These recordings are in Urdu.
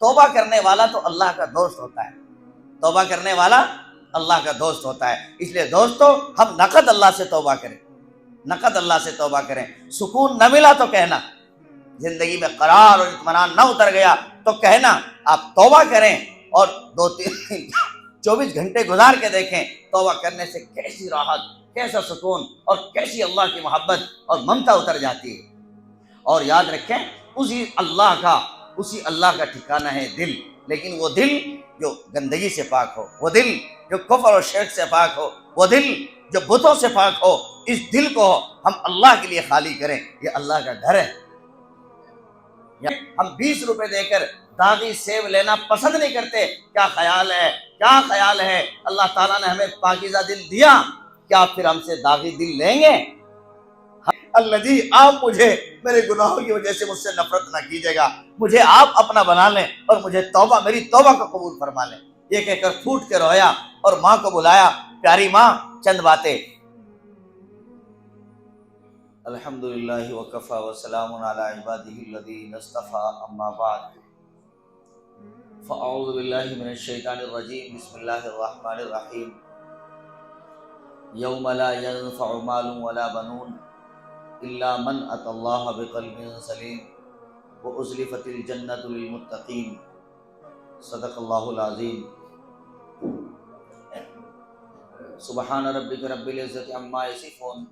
توبہ کرنے والا تو اللہ کا دوست ہوتا ہے، توبہ کرنے والا اللہ کا دوست ہوتا ہے۔ اس لیے دوستو ہم نقد اللہ سے توبہ کریں، نقد اللہ سے توبہ کریں۔ سکون نہ ملا تو کہنا، زندگی میں قرار اور اطمینان نہ اتر گیا تو کہنا، آپ توبہ کریں اور 24 گھنٹے گزار کے دیکھیں توبہ کرنے سے کیسی راحت، کیسا سکون اور کیسی اللہ کی محبت اور ممتا اتر جاتی ہے۔ اور یاد رکھیں اسی اللہ کا ٹھکانہ ہے دل، لیکن وہ دل جو گندگی سے پاک ہو، وہ دل جو کفر اور شرک سے پاک ہو، وہ دل جو بتوں سے پاک ہو، اس دل کو ہم اللہ کے لیے خالی کریں۔ یہ اللہ کا گھر ہے۔ ہم 20 روپے دے کر داغی سیب لینا پسند نہیں کرتے۔ کیا خیال ہے، کیا خیال ہے، اللہ تعالیٰ نے ہمیں پاکیزہ دل دیا، کیا پھر ہم سے داغی دل لیں گے؟ اللہ جی آپ مجھے میرے گناہوں کی وجہ سے مجھ سے نفرت نہ کیجیے گا، مجھے آپ اپنا بنا لیں اور مجھے میری توبہ کو قبول فرما لیں۔ یہ کہہ کر پھوٹ کے رویا اور ماں کو بلایا، پیاری ماں چند باتیں۔ الحمدللہ وکفی وسلام علی عبادہ الذین اصطفی، اما بعد فاعوذ باللہ من الشیطان الرجیم، بسم اللہ الرحمن الرحیم۔ یوم لا ینفع مال ولا بنون الا من اتی اللہ بقلب سلیم وازلفت الجنۃ للمتقین، صدق اللہ العظیم۔ سبحان ربک رب العزۃ عما یصفون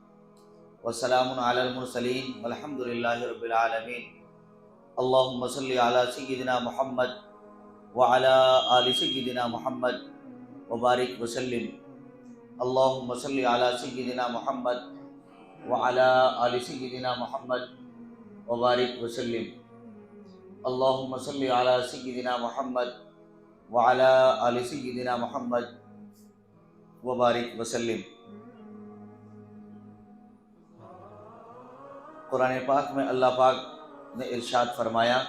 وسلام علی المرسلین والحمد للہ رب العالمین۔ اللہم صلی علی سیدنا محمد وعلی آل سیدنا محمد وبارک وسلم۔ اللہم صلی علی سیدنا محمد وعلی آل سیدنا محمد وبارک وسلم۔ اللہم صلی علی سیدنا محمد وعلی آل سیدنا محمد وبارک وسلم۔ قرآن پاک میں اللہ پاک نے ارشاد فرمایا،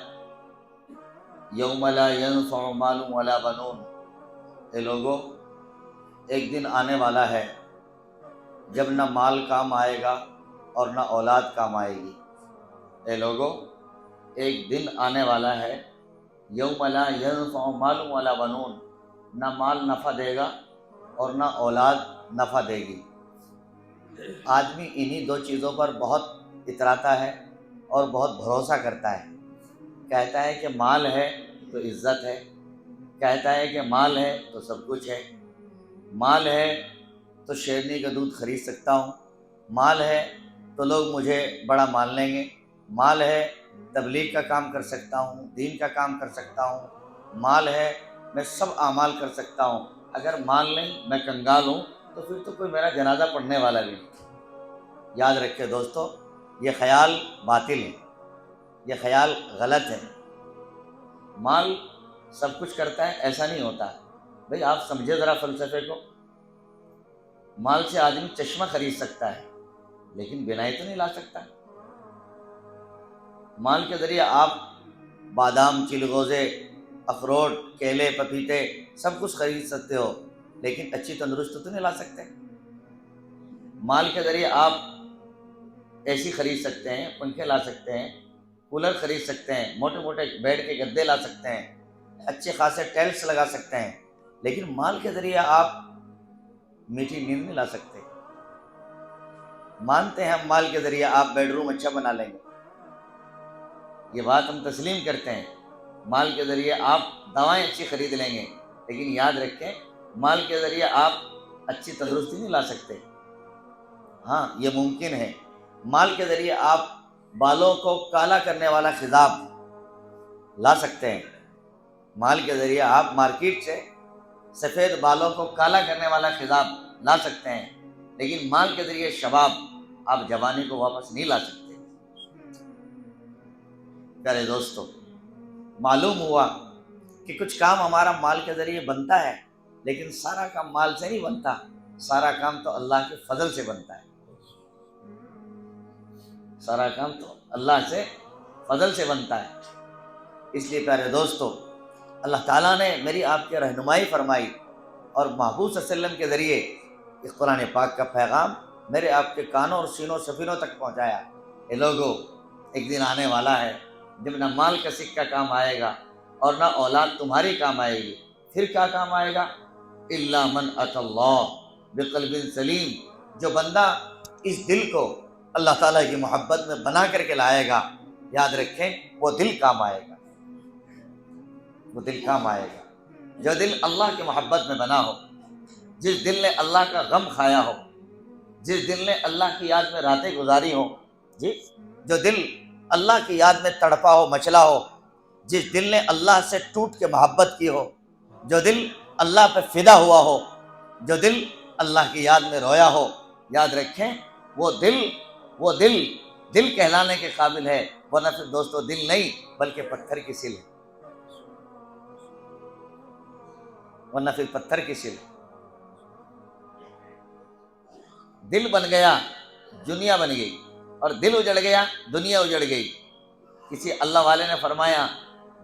یوم لا ینفع مال ولا بنون، اے لوگو ایک دن آنے والا ہے جب نہ مال کام آئے گا اور نہ اولاد کام آئے گی۔ اے لوگو ایک دن آنے والا ہے یوم لا ینفع مال ولا بنون، نہ مال نفع دے گا اور نہ اولاد نفع دے گی۔ آدمی انہی دو چیزوں پر بہت اتراتا ہے اور بہت بھروسہ کرتا ہے۔ کہتا ہے کہ مال ہے تو عزت ہے، کہتا ہے کہ مال ہے تو سب کچھ ہے، مال ہے تو شیرنی کا دودھ خرید سکتا ہوں، مال ہے تو لوگ مجھے بڑا مان لیں گے، مال ہے تبلیغ کا کام کر سکتا ہوں، دین کا کام کر سکتا ہوں، مال ہے میں سب اعمال کر سکتا ہوں۔ اگر مال نہیں، میں کنگال ہوں، تو پھر تو کوئی میرا جنازہ پڑھنے والا بھی نہیں۔ یاد رکھے دوستو، یہ خیال باطل ہے، یہ خیال غلط ہے۔ مال سب کچھ کرتا ہے ایسا نہیں ہوتا۔ بھئی آپ سمجھے ذرا فلسفے کو۔ مال سے آدمی چشمہ خرید سکتا ہے لیکن بینائی تو نہیں لا سکتا۔ مال کے ذریعے آپ بادام، چلغوزے، اخروٹ، کیلے، پپیتے سب کچھ خرید سکتے ہو لیکن اچھی تندرست تو نہیں لا سکتے۔ مال کے ذریعے آپ اے سی خرید سکتے ہیں، پنکھے لا سکتے ہیں، کولر خرید سکتے ہیں، موٹے موٹے بیڈ کے گدے لا سکتے ہیں، اچھے خاصے ٹیلس لگا سکتے ہیں، لیکن مال کے ذریعے آپ میٹھی نیند نہیں لا سکتے۔ مانتے ہیں ہم مال کے ذریعے آپ بیڈ روم اچھا بنا لیں گے، یہ بات ہم تسلیم کرتے ہیں۔ مال کے ذریعے آپ دوائیں اچھی خرید لیں گے، لیکن یاد رکھیں مال کے ذریعے آپ اچھی تندرستی نہیں لا سکتے۔ ہاں یہ ممکن ہے، مال کے ذریعے آپ بالوں کو کالا کرنے والا خضاب لا سکتے ہیں، مال کے ذریعے آپ مارکیٹ سے سفید بالوں کو کالا کرنے والا خضاب لا سکتے ہیں، لیکن مال کے ذریعے شباب آپ جوانی کو واپس نہیں لا سکتے۔ پیارے دوستو، معلوم ہوا کہ کچھ کام ہمارا مال کے ذریعے بنتا ہے لیکن سارا کام مال سے نہیں بنتا، سارا کام تو اللہ کے فضل سے بنتا ہے، سارا کام تو اللہ سے فضل سے بنتا ہے۔ اس لیے پیارے دوستو، اللہ تعالیٰ نے میری آپ کی رہنمائی فرمائی اور محبوب صلی اللہ علیہ وسلم کے ذریعے اس قرآن پاک کا پیغام میرے آپ کے کانوں اور سینوں سفینوں تک پہنچایا۔ اے لوگو ایک دن آنے والا ہے جب نہ مال کا سکہ کام آئے گا اور نہ اولاد تمہاری کام آئے گی، پھر کیا کام آئے گا؟ الا من اتى اللہ بقلب سلیم، جو بندہ اس دل کو اللہ تعالیٰ کی محبت میں بنا کر کے لائے گا، یاد رکھیں وہ دل کام آئے گا، وہ دل کام آئے گا۔ جو دل اللہ کی محبت میں بنا ہو، جس دل نے اللہ کا غم کھایا ہو، جس دل نے اللہ کی یاد میں راتیں گزاری ہو، جی، جو دل اللہ کی یاد میں تڑپا ہو، مچلا ہو، جس دل نے اللہ سے ٹوٹ کے محبت کی ہو، جو دل اللہ پہ فدا ہوا ہو، جو دل اللہ کی یاد میں رویا ہو، یاد رکھیں وہ دل کہلانے کے قابل ہے، ورنہ پھر دوستو دل نہیں بلکہ پتھر کی سل ہے، ورنہ پھر پتھر کی سل ہے۔ دل بن گیا دنیا بن گئی، اور دل اجڑ گیا دنیا اجڑ گئی۔ کسی اللہ والے نے فرمایا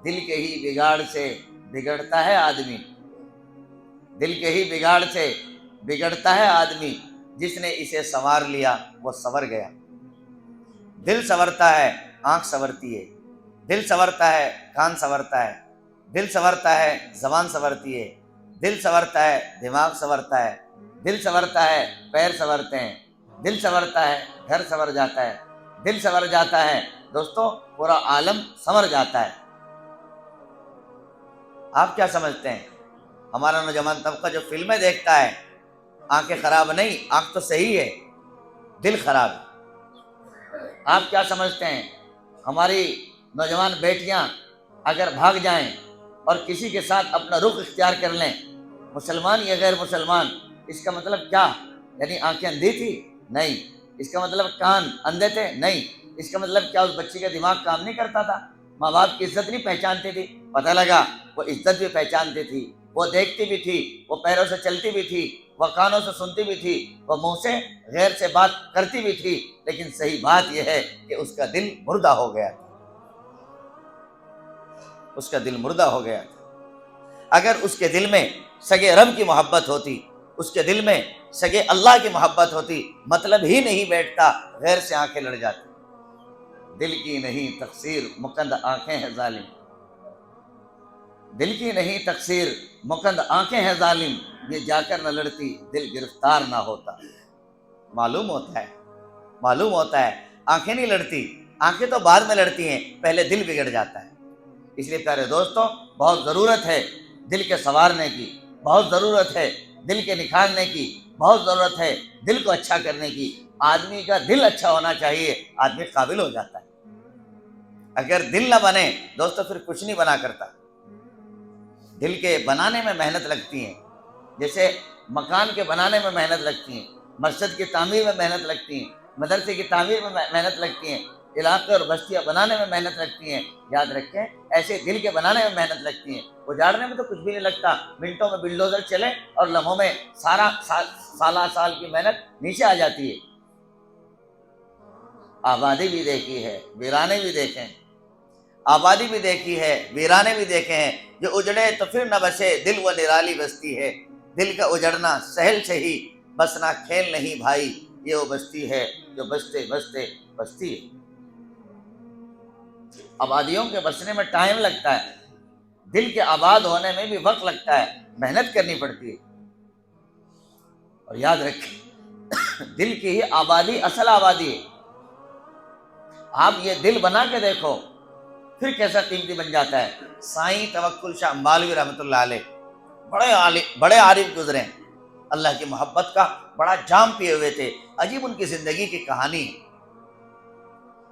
دل کے ہی بگاڑ سے بگڑتا ہے آدمی، دل کے ہی بگاڑ سے بگڑتا ہے آدمی، جس نے اسے سنوار لیا وہ سنور گیا۔ دل سنورتا ہے، آنکھ سنورتی ہے، دل سنورتا ہے، کان سنورتا ہے، دل سنورتا ہے، زبان سنورتی ہے، دل سنورتا ہے، دماغ سنورتا ہے، دل سنورتا ہے، پیر سنورتے ہیں، دل سنورتا ہے، گھر سنور جاتا ہے، دل سنور جاتا ہے دوستو پورا عالم سنور جاتا ہے۔ آپ کیا سمجھتے ہیں؟ ہمارا نوجوان طبقہ جو فلمیں دیکھتا ہے، آنکھیں خراب نہیں، آنکھ تو صحیح ہے، دل خراب ہے۔ آپ کیا سمجھتے ہیں؟ ہماری نوجوان بیٹیاں اگر بھاگ جائیں اور کسی کے ساتھ اپنا رخ اختیار کر لیں، مسلمان یا غیر مسلمان، اس کا مطلب کیا؟ یعنی آنکھیں اندھی تھی؟ نہیں۔ اس کا مطلب کان اندھے تھے؟ نہیں۔ اس کا مطلب کیا اس بچی کا دماغ کام نہیں کرتا تھا؟ ماں باپ کی عزت نہیں پہچانتی تھی؟ پتہ لگا وہ عزت بھی پہچانتی تھی، وہ دیکھتی بھی تھی، وہ پیروں سے چلتی بھی تھی، وہ کانوں سے سنتی بھی تھی، وہ منہ سے غیر سے بات کرتی بھی تھی، لیکن صحیح بات یہ ہے کہ اس کا دل مردہ ہو گیا تھا، اس کا دل مردہ ہو گیا تھا۔ اگر اس کے دل میں سگے رب کی محبت ہوتی، اس کے دل میں سگے اللہ کی محبت ہوتی، مطلب ہی نہیں بیٹھتا، غیر سے آنکھیں لڑ جاتی۔ دل کی نہیں تقصیر مکند آنکھیں ہیں ظالم، دل کی نہیں تقصیر مکند آنکھیں ہیں ظالم، یہ جا کر نہ لڑتی دل گرفتار نہ ہوتا۔ معلوم ہوتا ہے آنکھیں نہیں لڑتی، آنکھیں تو بعد میں لڑتی ہیں، پہلے دل بگڑ جاتا ہے۔ اس لیے پیارے دوستو بہت ضرورت ہے دل کے سنوارنے کی، بہت ضرورت ہے دل کے نکھارنے کی، بہت ضرورت ہے دل کو اچھا کرنے کی۔ آدمی کا دل اچھا ہونا چاہیے، آدمی قابل ہو جاتا ہے۔ اگر دل نہ بنے دوستو پھر کچھ نہیں بنا کرتا۔ دل کے بنانے میں محنت لگتی ہے، جیسے مکان کے بنانے میں محنت لگتی ہیں، مسجد کی تعمیر میں محنت لگتی ہیں، مدرسے کی تعمیر میں محنت لگتی ہیں، علاقے اور بستیاں بنانے میں محنت لگتی ہیں، یاد رکھیں ایسے دل کے بنانے میں محنت لگتی ہیں۔ اجاڑنے میں تو کچھ بھی نہیں لگتا، منٹوں میں بلڈوزر چلے اور لمحوں میں سال کی محنت نیچے آ جاتی ہے۔ آبادی بھی دیکھی ہے، ویرانے بھی دیکھیں، آبادی بھی دیکھی ہے، ویرانے بھی دیکھے ہیں، جو اجڑے تو پھر نہ بسے دل وہ نرالی بستی ہے۔ دل کا اجڑنا سہل سے ہی، بسنا کھیل نہیں بھائی، یہ وہ بستی ہے جو بستے بستے بستی ہے۔ آبادیوں کے بسنے میں ٹائم لگتا ہے، دل کے آباد ہونے میں بھی وقت لگتا ہے، محنت کرنی پڑتی ہے۔ اور یاد رکھیں دل کی ہی آبادی اصل آبادی ہے۔ آپ یہ دل بنا کے دیکھو پھر کیسا قیمتی بن جاتا ہے۔ سائیں توکل شاہ امبالوی رحمۃ اللہ علیہ بڑے عارف گزرے، اللہ کی محبت کا بڑا جام پیے ہوئے تھے۔ عجیب ان کی زندگی کی کہانی ہے۔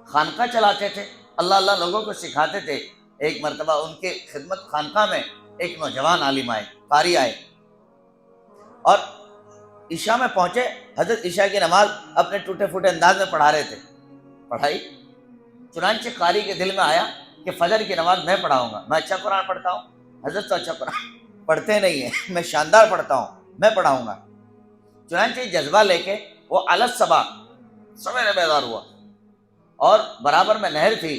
خانقاہ چلاتے تھے، اللہ لوگوں کو سکھاتے تھے۔ ایک مرتبہ ان کے خدمت خانقاہ میں ایک نوجوان عالم آئے، قاری آئے، اور عشاء میں پہنچے۔ حضرت عشاء کی نماز اپنے ٹوٹے پھوٹے انداز میں پڑھا رہے تھے، پڑھائی۔ چنانچہ قاری کے دل میں آیا کہ فجر کی نماز میں پڑھاؤں گا، میں اچھا قرآن پڑھتا ہوں، حضرت تو اچھا قرآن پڑھتے نہیں ہیں، میں شاندار پڑھتا ہوں، میں پڑھاؤں گا۔ چنانچہ جذبہ لے کے وہ علت صبا سویرے بیدار ہوا، اور برابر میں نہر تھی،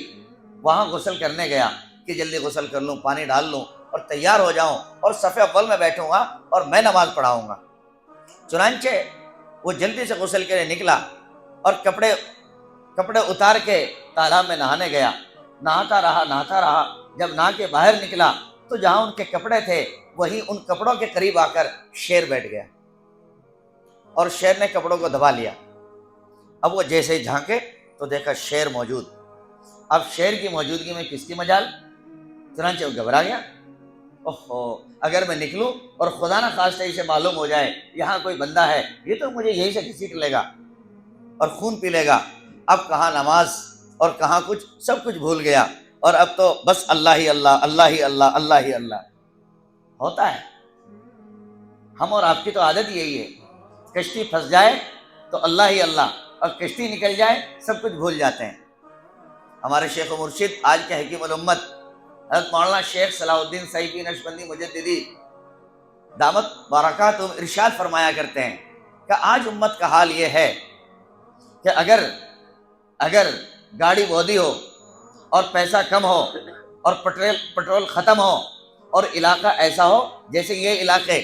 وہاں غسل کرنے گیا کہ جلدی غسل کر لوں، پانی ڈال لوں اور تیار ہو جاؤں اور صف اول میں بیٹھوں گا اور میں نماز پڑھاؤں گا۔ چنانچہ وہ جلدی سے غسل کے لیے نکلا اور کپڑے اتار کے تالاب میں نہانے گیا۔ نہاتا رہا جب نہا کے باہر نکلا تو جہاں ان کے کپڑے تھے وہیں ان کپڑوں کے قریب آ کر شیر بیٹھ گیا اور شیر نے کپڑوں کو دبا لیا۔ اب وہ جیسے ہی جھانکے تو دیکھا شیر موجود۔ اب شیر کی موجودگی میں کس کی مجال؟ چنانچہ وہ گھبرا گیا، اوہو اگر میں نکلوں اور خدا نہ خواستہ اسے معلوم ہو جائے یہاں کوئی بندہ ہے، یہ تو مجھے یہی سے گھسیٹ لے گا اور خون پی لے گا۔ اب کہاں نماز اور کہاں کچھ، سب کچھ بھول گیا، اور اب تو بس اللہ ہی اللہ، اللہ ہی اللہ، اللہ ہی اللہ ہوتا ہے۔ ہم اور آپ کی تو عادت یہی ہے، کشتی پھنس جائے تو اللہ ہی اللہ، اور کشتی نکل جائے سب کچھ بھول جاتے ہیں۔ ہمارے شیخ و مرشد آج کے حکیم الامت حضرت مولانا شیخ صلاح الدین سیفی نقشبندی مجددی دامت برکاتہم ارشاد فرمایا کرتے ہیں کہ آج امت کا حال یہ ہے کہ اگر گاڑی بودی ہو اور پیسہ کم ہو اور پٹرول ختم ہو اور علاقہ ایسا ہو جیسے یہ علاقے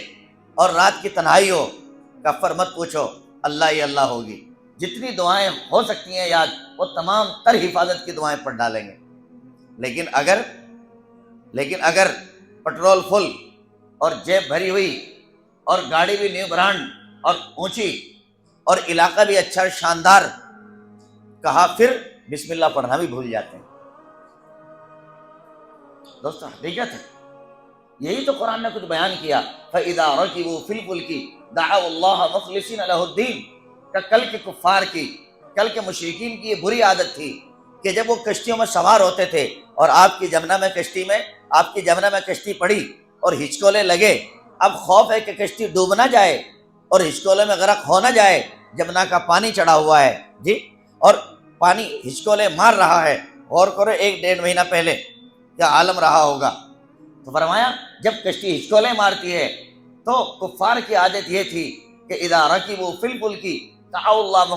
اور رات کی تنہائی ہو، کفر مت پوچھو، اللہ ہی اللہ ہوگی۔ جتنی دعائیں ہو سکتی ہیں یاد، وہ تمام تر حفاظت کی دعائیں پڑھ ڈالیں گے۔ لیکن اگر پٹرول فل اور جیب بھری ہوئی اور گاڑی بھی نیو برانڈ اور اونچی اور علاقہ بھی اچھا شاندار، کہا پھر بسم اللہ پڑھنا بھی بھول جاتے ہیں۔ دوستو حقیقت ہے، یہی تو قرآن نے کچھ بیان کیا، فَإِذَا رَكِبُوا فِي الْفُلْكِ دَعَوُا اللَّهَ مُخْلِصِينَ لَهُ الدِّينَ کہ کل کے کفار کی، کل کے مشرکین کی یہ بری عادت تھی کہ جب وہ کشتیوں میں سوار ہوتے تھے اور آپ کی جمنا میں کشتی پڑی اور ہچکولے لگے، اب خوف ہے کہ کشتی ڈوب نہ جائے اور ہچکولے میں غرق ہو نہ جائے، جمنا کا پانی چڑھا ہوا ہے جی، اور پانی ہچکولے مار رہا ہے، غور کرو 1-1.5 مہینہ پہلے کیا عالم رہا ہوگا۔ تو فرمایا جب کشتی ہچکولے مارتی ہے تو کفار کی عادت یہ تھی کہ اذا رکبوا فی الفلک دعوا اللہ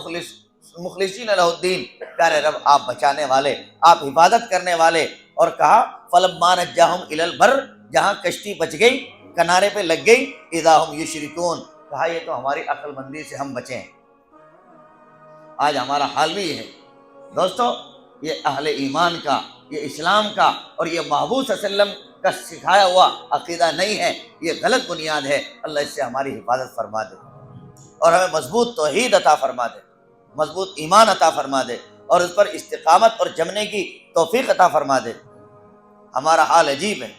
مخلصین لہ الدین، پیارے رب آپ بچانے والے، آپ حفاظت کرنے والے، اور کہا فلما نجاہم الی البر، جہاں کشتی بچ گئی، کنارے پہ لگ گئی، اذا ہم یشرکون، کہا یہ تو ہماری عقل مندی سے ہم بچے ہیں۔ آج ہمارا حال بھی یہ ہے دوستو، یہ اہل ایمان کا، یہ اسلام کا اور یہ محبوب صلی اللہ علیہ وسلم کا سکھایا ہوا عقیدہ نہیں ہے، یہ غلط بنیاد ہے۔ اللہ اس سے ہماری حفاظت فرما دے اور ہمیں مضبوط توحید عطا فرما دے، مضبوط ایمان عطا فرما دے، اور اس پر استقامت اور جمنے کی توفیق عطا فرما دے۔ ہمارا حال عجیب ہے،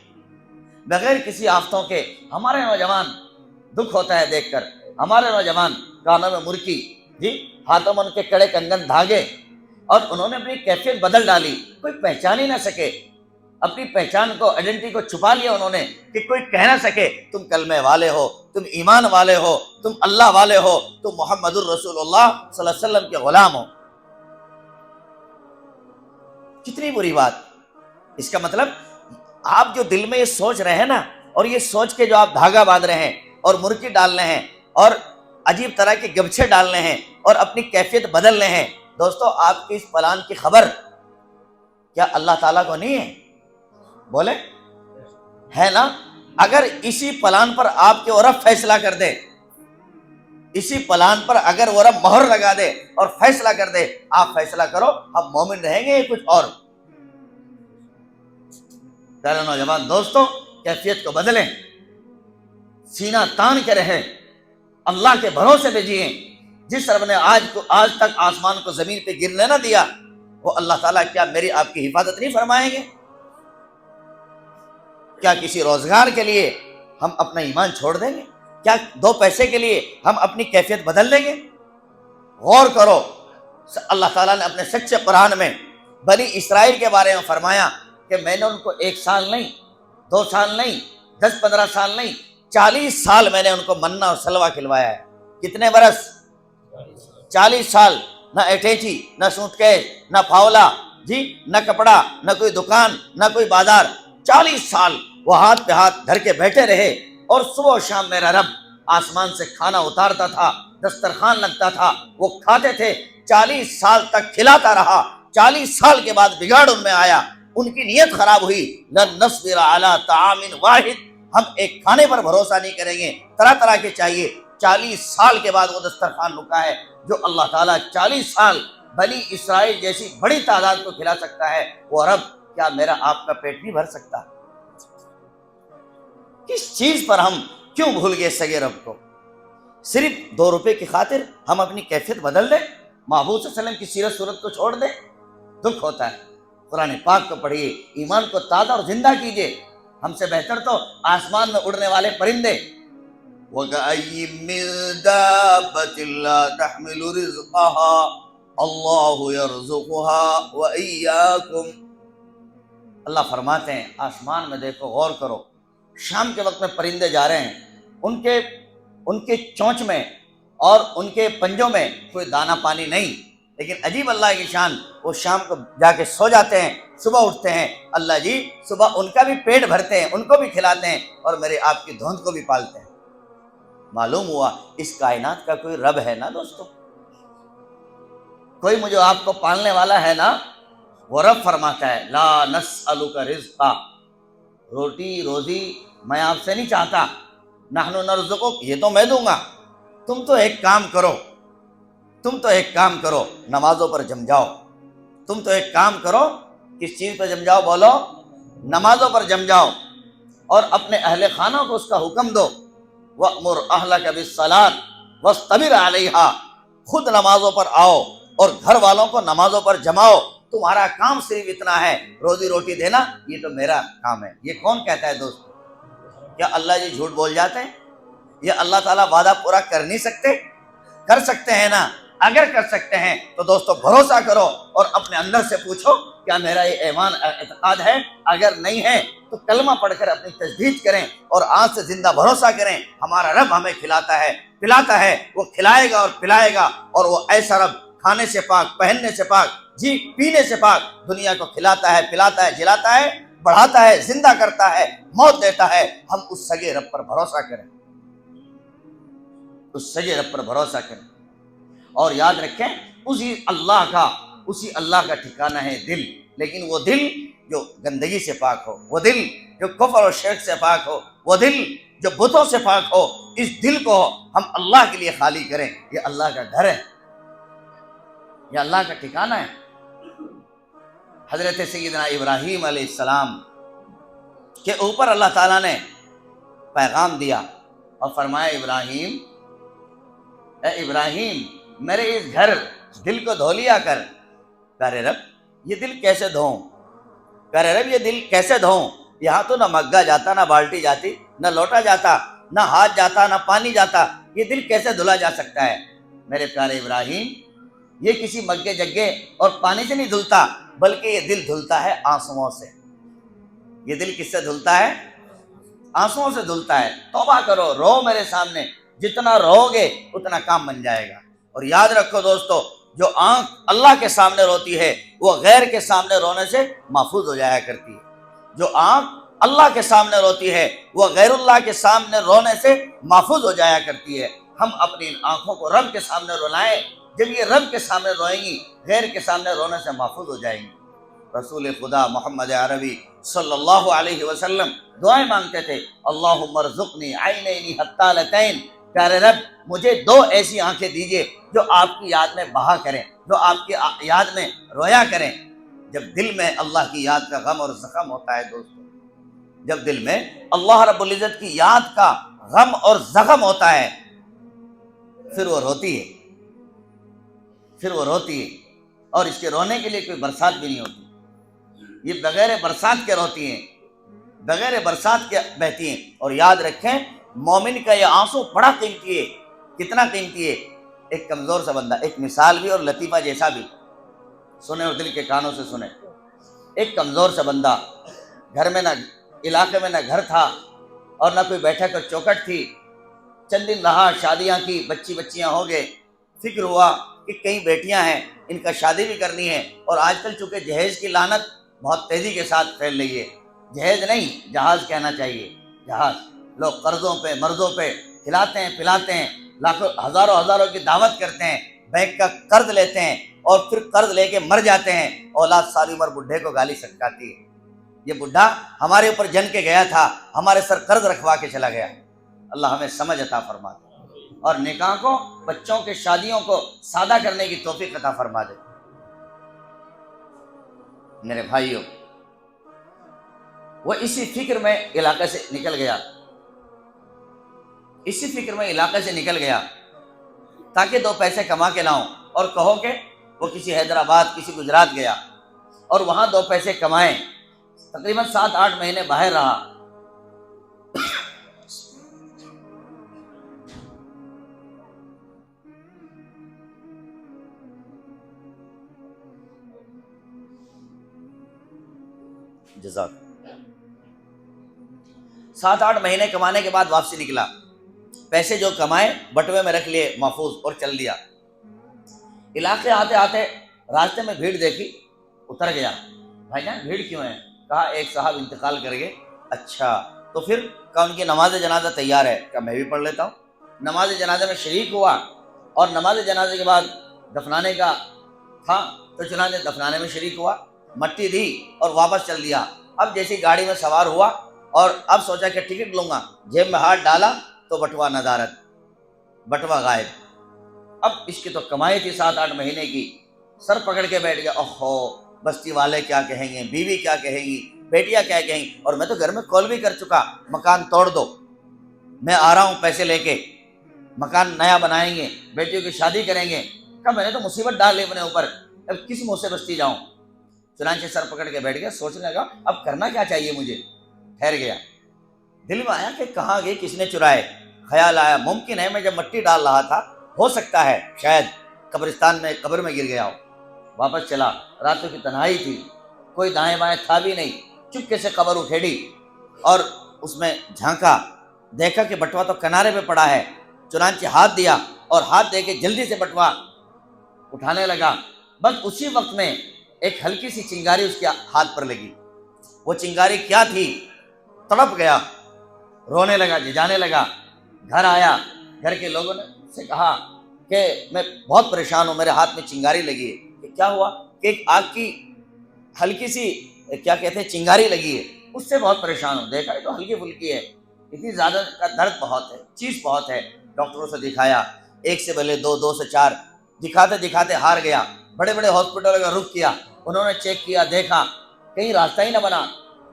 بغیر کسی آفتوں کے ہمارے نوجوان، دکھ ہوتا ہے دیکھ کر، ہمارے نوجوان کانوں میں مرکی جی، ہاتھوں میں ان کے کڑے کنگن دھاگے، اور انہوں نے اپنی کیفیت بدل ڈالی، کوئی پہچان ہی نہ سکے، اپنی پہچان کو، آئیڈینٹی کو چھپا لیا انہوں نے کہ کوئی کہہ نہ سکے تم کلمے والے ہو، تم ایمان والے ہو، تم اللہ والے ہو، تم محمد الرسول اللہ صلی اللہ علیہ وسلم کے غلام ہو۔ کتنی بری بات۔ اس کا مطلب آپ جو دل میں یہ سوچ رہے ہیں نا، اور یہ سوچ کے جو آپ دھاگا باندھ رہے ہیں اور مرکی ڈال رہے ہیں اور عجیب طرح کے گمچھے ڈال رہے ہیں اور اپنی کیفیت بدل رہے ہیں، دوستو آپ کی اس پلان کی خبر کیا اللہ تعالیٰ کو نہیں ہے؟ بولے ہے نا؟ اگر اسی پلان پر آپ کے رب فیصلہ کر دے، اسی پلان پر اگر وہ رب مہر لگا دے اور فیصلہ کر دے، آپ فیصلہ کرو ہم مومن رہیں گے یا کچھ اور۔ پیارے نوجوان دوستو، کیفیت کو بدلیں، سینہ تان کے رہیں، اللہ کے بھروسے پہ جئیں۔ جس رب نے آج تک آسمان کو زمین پہ گرنے نہ دیا، وہ اللہ تعالیٰ کیا میری آپ کی حفاظت نہیں فرمائیں گے؟ کیا کسی روزگار کے لیے ہم اپنا ایمان چھوڑ دیں گے؟ کیا 2 پیسے کے لیے ہم اپنی کیفیت بدل دیں گے؟ غور کرو، اللہ تعالیٰ نے اپنے سچے قرآن میں بنی اسرائیل کے بارے میں فرمایا کہ میں نے ان کو 1 سال نہیں، 2 سال نہیں، 10-15 سال نہیں، 40 سال میں نے ان کو مننا اور سلوہ کھلوایا ہے۔ کتنے برس؟ 40 سال، نہ اٹیچی، نہ سوٹ کیس، نہ پھاولا جی، نہ کپڑا، نہ کوئی دکان، نہ کوئی بازار، 40 سال وہ ہاتھ پہ ہاتھ دھر کے بیٹھے رہے، اور صبح و شام میرا رب آسمان سے کھانا اتارتا تھا، دسترخوان لگتا تھا، وہ کھاتے تھے، 40 سال تک کھلاتا رہا۔ 40 سال کے بعد بگاڑ ان میں آیا، ان کی نیت خراب ہوئی، لن نصبر علی طعام واحد، ہم ایک کھانے پر بھروسہ نہیں کریں گے، طرح طرح کے چاہیے۔ 40 سال کے بعد وہ دسترخوان رکا ہے جو اللہ تعالیٰ 40 سال بنی اسرائیل جیسی بڑی تعداد کو کھلا سکتا ہے، وہ رب کیا میرا آپ کا پیٹ نہیں بھر سکتا؟ کس چیز پر ہم کیوں بھول گئے سگے رب کو؟ صرف 2 روپے کی خاطر ہم اپنی کیفیت بدل دیں، محبوب صلی اللہ علیہ وسلم کی سیرت صورت کو چھوڑ دیں؟ دکھ ہوتا ہے۔ قرآن پاک کو پڑھیے، ایمان کو تازہ اور زندہ کیجیے۔ ہم سے بہتر تو آسمان میں اڑنے والے پرندے۔ وَكَأَيِّن مِّن دَابَّةٍ لَّا تَحْمِلُ رِزْقَهَا اللَّهُ يَرْزُقُهَا وَإِيَّاكُمْ۔ اللہ فرماتے ہیں آسمان میں دیکھو، غور کرو، شام کے وقت میں پرندے جا رہے ہیں، ان کے چونچ میں اور ان کے پنجوں میں کوئی دانہ پانی نہیں، لیکن عجیب اللہ کی شان، وہ شام کو جا کے سو جاتے ہیں، صبح اٹھتے ہیں، اللہ جی صبح ان کا بھی پیٹ بھرتے ہیں، ان کو بھی کھلاتے ہیں، اور میرے آپ کی دھوند کو بھی پالتے ہیں۔ معلوم ہوا اس کائنات کا کوئی رب ہے نا دوستو، کوئی مجھے آپ کو پالنے والا ہے نا۔ وہ رب فرماتا ہے لا نسألک رزقا، روٹی روزی میں آپ سے نہیں چاہتا، نحن نرزقک، یہ تو میں دوں گا، تم تو ایک کام کرو، نمازوں پر جم جاؤ۔ تم تو ایک کام کرو، کس چیز پر جم جاؤ بولو؟ نمازوں پر جم جاؤ، اور اپنے اہل خانہ کو اس کا حکم دو، وَأْمُرْ أَهْلَكَ بِالصَّلَاةِ وَاصْطَبِرْ عَلَيْهَا، خود نمازوں پر آؤ اور گھر والوں کو نمازوں پر جماؤ۔ تمہارا کام صرف اتنا ہے، روزی روٹی دینا، یہ تو میرا کام ہے۔ یہ کون کہتا ہے دوست؟ کیا اللہ جی جھوٹ بول جاتے ہیں؟ یہ اللہ تعالیٰ وعدہ پورا کر نہیں سکتے؟ کر سکتے ہیں نا۔ اگر کر سکتے ہیں تو دوستو بھروسہ کرو اور اپنے اندر سے پوچھو کیا میرا یہ ایمان اعتقاد ہے؟ اگر نہیں ہے تو کلمہ پڑھ کر اپنی تجدید کریں اور آج سے زندہ بھروسہ کریں ہمارا رب ہمیں کھلاتا ہے، پلاتا ہے، وہ کھلائے گا اور پلائے گا، اور وہ ایسا رب کھانے سے پاک، پہننے سے پاک، جی پینے سے پاک، دنیا کو کھلاتا ہے، پلاتا ہے، جلاتا ہے، بڑھاتا ہے، زندہ کرتا ہے، موت دیتا ہے۔ ہم اس سگے رب پر بھروسہ کریں، اس سگے رب پر بھروسہ کریں، اور یاد رکھیں اسی اللہ کا ٹھکانہ ہے دل، لیکن وہ دل جو گندگی سے پاک ہو، وہ دل جو کفر اور شرک سے پاک ہو، وہ دل جو بتوں سے پاک ہو، اس دل کو ہم اللہ کے لیے خالی کریں۔ یہ اللہ کا گھر ہے، یہ اللہ کا ٹھکانہ ہے۔ حضرت سیدنا ابراہیم علیہ السلام کے اوپر اللہ تعالیٰ نے پیغام دیا اور فرمایا اے ابراہیم میرے اس گھر دل کو دھو لیا کر۔ کہہ رب یہ دل کیسے دھوؤں؟ یہ دل کیسے دھوؤں؟ یہاں تو نہ مگا جاتا، نہ بالٹی جاتی، نہ لوٹا جاتا، نہ ہاتھ جاتا، نہ پانی جاتا، یہ دل کیسے دھلا جا سکتا ہے؟ میرے پیارے ابراہیم یہ کسی مگے جگے اور پانی سے نہیں دھلتا، بلکہ یہ دل دھلتا ہے آنسوؤں سے۔ یہ دل کس سے دھلتا ہے؟ آنسوؤں سے دھلتا ہے۔ توبہ کرو، رو میرے سامنے، جتنا رو گے اتنا کام بن جائے گا۔ اور یاد رکھو دوستو، جو آنکھ اللہ کے سامنے روتی ہے وہ غیر کے سامنے رونے سے محفوظ ہو جایا کرتی ہے۔ جو آنکھ اللہ کے سامنے روتی ہے وہ غیر اللہ کے سامنے رونے سے محفوظ ہو جایا کرتی ہے۔ ہم اپنی آنکھوں کو رب کے سامنے رلائیں، جب یہ رب کے سامنے روئیں گی غیر کے سامنے رونے سے محفوظ ہو جائیں گی۔ رسول خدا محمد عربی صلی اللہ علیہ وسلم دعائیں مانگتے تھے، اللہم ارزقنی عینین حتالتین، پیارے رب مجھے 2 ایسی آنکھیں دیجئے جو آپ کی یاد میں بہا کریں، جو آپ کی یاد میں رویا کریں۔ جب دل میں اللہ کی یاد کا غم اور زخم ہوتا ہے دوستو، جب دل میں اللہ رب العزت کی یاد کا غم اور زخم ہوتا ہے پھر وہ روتی ہے، اور اس کے رونے کے لیے کوئی برسات بھی نہیں ہوتی، یہ بغیر برسات کے روتی ہیں، بغیر برسات کے بہتی ہیں۔ اور یاد رکھیں مومن کا یہ آنسو بڑا قیمتی ہے۔ کتنا قیمتی ہے؟ ایک کمزور سا بندہ، ایک مثال بھی اور لطیفہ جیسا بھی، سنیں اور دل کے کانوں سے سنیں۔ ایک کمزور سا بندہ، گھر میں علاقے میں نہ گھر تھا اور نہ کوئی بیٹھک اور چوکٹ تھی، چند دن رہا، شادیاں کی، بچیاں ہو گئے، فکر ہوا کہ کئی بیٹیاں ہیں ان کا شادی بھی کرنی ہے، اور آج کل چونکہ جہیز کی لعنت بہت تیزی کے ساتھ پھیل رہی ہے، جہیز نہیں جہاز کہنا چاہیے، جہاز، لوگ قرضوں پہ مرضوں پہ کھلاتے ہیں پلاتے ہیں، لاکھوں ہزاروں کی دعوت کرتے ہیں، بینک کا قرض لیتے ہیں اور پھر قرض لے کے مر جاتے ہیں، اولاد ساری عمر بڈھے کو گالی سکھاتی ہے، یہ بڈھا ہمارے اوپر جن کے گیا تھا، ہمارے سر قرض رکھوا کے چلا گیا۔ اللہ ہمیں سمجھ عطا فرما دے اور نکاح کو، بچوں کے شادیوں کو سادہ کرنے کی توفیق عطا فرما دے۔ میرے بھائیوں، وہ اسی فکر میں علاقے سے نکل گیا، اسی فکر میں علاقے سے نکل گیا تاکہ 2 پیسے کما کے لاؤں، اور کہو کہ وہ کسی حیدرآباد کسی گجرات گیا اور وہاں 2 پیسے کمائے۔ تقریباً 7-8 مہینے باہر رہا۔ جزاک 7-8 مہینے کمانے کے بعد واپسی نکلا، پیسے جو کمائے بٹوے میں رکھ لیے محفوظ اور چل دیا۔ علاقے آتے آتے راستے میں بھیڑ دیکھی، اتر گیا۔ بھائی جان بھیڑ کیوں ہے؟ کہا ایک صاحب انتقال کر گئے۔ اچھا تو پھر کہا ان کی نماز جنازہ تیار ہے؟ کہا میں بھی پڑھ لیتا ہوں۔ نماز جنازہ میں شریک ہوا، اور نماز جنازے کے بعد دفنانے کا تھا تو چنانچہ دفنانے میں شریک ہوا، مٹی دی اور واپس چل دیا۔ اب جیسی گاڑی میں سوار ہوا اور اب سوچا کہ ٹکٹ لوں گا، جیب میں ہاتھ ڈالا تو بٹوا ندارت، بٹوا غائب۔ اب اس کی تو کمائی تھی 7-8 مہینے کی، سر پکڑ کے بیٹھ گیا، اوہو بستی والے کیا کہیں گے، بیوی کیا کہیں گی، بیٹیاں کیا کہیں گی، اور میں تو گھر میں کال بھی کر چکا مکان توڑ دو، میں آ رہا ہوں پیسے لے کے، مکان نیا بنائیں گے، بیٹیوں کی شادی کریں گے۔ کہا میں نے تو مصیبت ڈال لی اپنے اوپر، اب کس منہ سے بستی جاؤں؟ چنانچہ سر پکڑ کے بیٹھ گیا، سوچنے لگا اب کرنا کیا چاہیے مجھے۔ ٹھہر گیا، دل میں آیا کہ کہاں گئے، کس نے چرائے۔ خیال آیا ممکن ہے میں جب مٹی ڈال رہا تھا ہو سکتا ہے شاید قبرستان میں قبر میں گر گیا ہو۔ واپس چلا، راتوں کی تنہائی تھی، کوئی دائیں بائیں تھا بھی نہیں، چپکے سے قبر اٹھیڑی اور اس میں جھانکا، دیکھا کہ بٹوا تو کنارے پہ پڑا ہے۔ چنانچہ ہاتھ دیا اور ہاتھ دے کے جلدی سے بٹوا اٹھانے لگا، بس اسی وقت میں ایک ہلکی سی چنگاری اس کے ہاتھ پر لگی۔ وہ چنگاری کیا تھی؟ تڑپ گیا، رونے لگا، جھجانے لگا۔ گھر آیا، گھر کے لوگوں نے سے کہا کہ میں بہت پریشان ہوں، میرے ہاتھ میں چنگاری لگی ہے۔ کہ کیا ہوا؟ کہ ایک آگ کی ہلکی سی کیا کہتے ہیں چنگاری لگی ہے، اس سے بہت پریشان ہوں۔ دیکھا تو ہلکی پھلکی ہے، اتنی زیادہ کا درد بہت ہے، چیز بہت ہے۔ ڈاکٹروں سے دکھایا، 1 سے پہلے 2، 2 سے 4، دکھاتے دکھاتے ہار گیا۔ بڑے بڑے ہاسپٹلوں کا رخ کیا، انہوں نے چیک کیا، دیکھا کہیں راستہ ہی نہ بنا،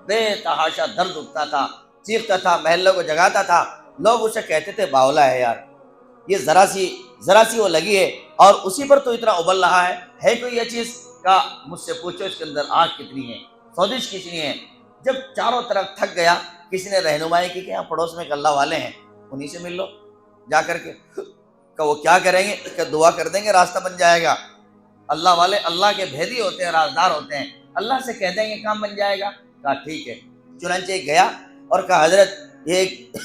بے تحاشا درد اٹھتا تھا، چیختا تھا، محلوں کو جگاتا تھا۔ لوگ اسے کہتے تھے باولا ہے یار، یہ ذرا سی وہ لگی ہے اور اسی پر تو اتنا ابل رہا ہے کوئی یہ چیز؟ کا مجھ سے پوچھو اس کے اندر آگ کتنی ہے، سوزش کتنی ہے۔ جب چاروں طرف تھک گیا، کسی نے رہنمائی کی کہ یہاں پڑوس میں ایک اللہ والے ہیں، انہی سے مل لو جا کر کے۔ کہ وہ کیا کریں گے؟ کہ دعا کر دیں گے راستہ بن جائے گا۔ اللہ والے اللہ کے بھیدی ہوتے ہیں، رازدار ہوتے ہیں، اللہ سے کہہ دیں گے کام بن جائے گا۔ کہا ٹھیک ہے۔ چنانچہ گیا اور کہا حضرت یہ ایک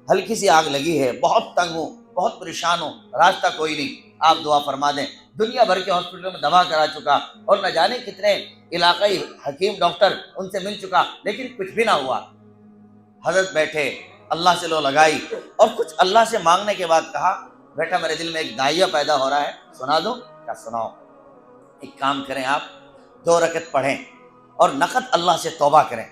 ہلکی سی آگ لگی ہے، بہت تنگ ہوں، بہت پریشان ہوں، راستہ کوئی نہیں، آپ دعا فرما دیں۔ دنیا بھر کے ہاسپٹل میں دوا کرا چکا اور نہ جانے کتنے علاقائی حکیم ڈاکٹر ان سے مل چکا، لیکن کچھ بھی نہ ہوا۔ حضرت بیٹھے، اللہ سے لو لگائی اور کچھ اللہ سے مانگنے کے بعد کہا بیٹا میرے دل میں ایک دائیا پیدا ہو رہا ہے، سنا دوں؟ کیا سناؤ؟ ایک کام کریں، آپ 2 رکعت پڑھیں اور نقد اللہ سے توبہ کریں،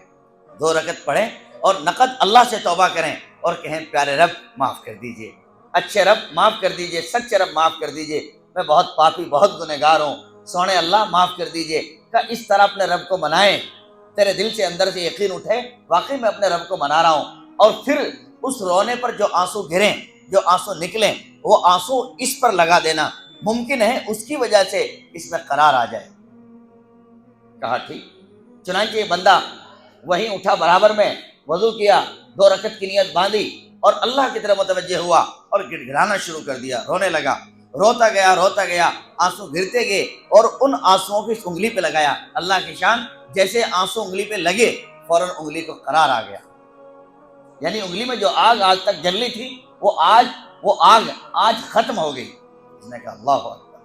2 رکعت پڑھیں اور نقد اللہ سے توبہ کریں اور کہیں پیارے رب معاف کر دیجئے، اچھے رب معاف کر دیجئے، سچے رب معاف کر دیجئے، میں بہت پاپی بہت گنہگار ہوں، سونے اللہ معاف کر دیجئے۔ کہ اس طرح اپنے رب کو منائیں، تیرے دل سے اندر سے یقین اٹھے واقعی میں اپنے رب کو منا رہا ہوں، اور پھر اس رونے پر جو آنسو گریں، جو آنسو نکلیں، وہ آنسو اس پر لگا دینا، ممکن ہے اس کی وجہ سے اس میں قرار آ جائے۔ کہا ٹھیک۔ چنانچہ یہ بندہ وہیں اٹھا، برابر میں وضو کیا، 2 رکعت کی نیت باندھی اور اللہ کی طرف متوجہ ہوا اور گڑ گڑانا شروع کر دیا، رونے لگا، روتا گیا، آنسو گرتے گئے اور ان آنسوؤں کی انگلی پہ لگایا۔ اللہ کی شان، جیسے آنسو انگلی پہ لگے فوراً انگلی کو قرار آ گیا، یعنی انگلی میں جو آگ آج تک جل رہی تھی وہ آگ آج ختم ہو گئی۔ اس نے کہا اللہ اکبر۔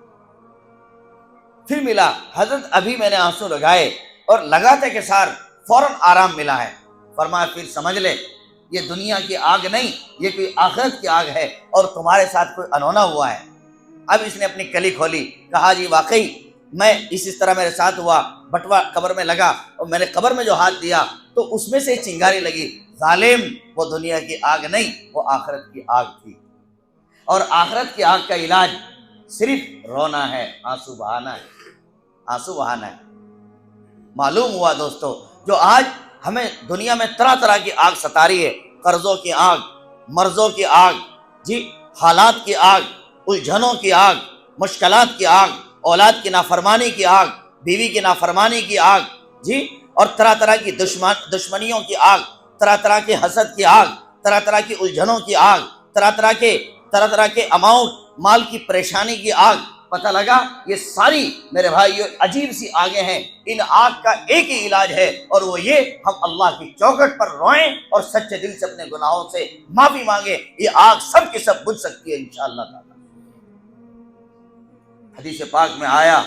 پھر ملا، حضرت ابھی میں نے آنسو لگائے اور لگاتے کے ساتھ فوراً آرام ملا ہے۔ فرمایا پھر سمجھ لے یہ دنیا کی آگ نہیں، یہ کوئی آخرت کی آگ ہے اور تمہارے ساتھ کوئی انہونا ہوا ہے۔ اب اس نے اپنی کلی کھولی، کہا جی واقعی میں اس طرح میرے ساتھ ہوا، بٹوا قبر میں لگا اور میں نے قبر میں جو ہاتھ دیا تو اس میں سے چنگاری لگی۔ ظالم، وہ دنیا کی آگ نہیں، وہ آخرت کی آگ تھی، اور آخرت کی آگ کا علاج صرف رونا ہے، آنسو بہانا ہے، آنسو بہانا ہے۔ معلوم ہوا دوستو، جو آج ہمیں دنیا میں طرح طرح کی آگ ستا رہی ہے، قرضوں کی آگ، مرضوں کی آگ، جی حالات کی آگ، الجھنوں کی آگ، مشکلات کی آگ، اولاد کی نافرمانی کی آگ، بیوی کی نافرمانی کی آگ، جی اور طرح طرح کی دشمنیوں کی آگ، طرح طرح کے حسد کی آگ، طرح طرح کی الجھنوں کی آگ، طرح طرح کے اماؤنٹ مال کی پریشانی کی آگ۔ پتہ لگا یہ ساری میرے بھائیو عجیب سی آگیں ہیں، ان آگ کا ایک ہی علاج ہے، اور وہ یہ ہم اللہ کی چوکھٹ پر روئیں اور سچے دل سے اپنے گناہوں سے معافی مانگیں۔ یہ آگ سب کی سب بجھ سکتی ہے انشاءاللہ تعالی۔ حدیث پاک میں آیا،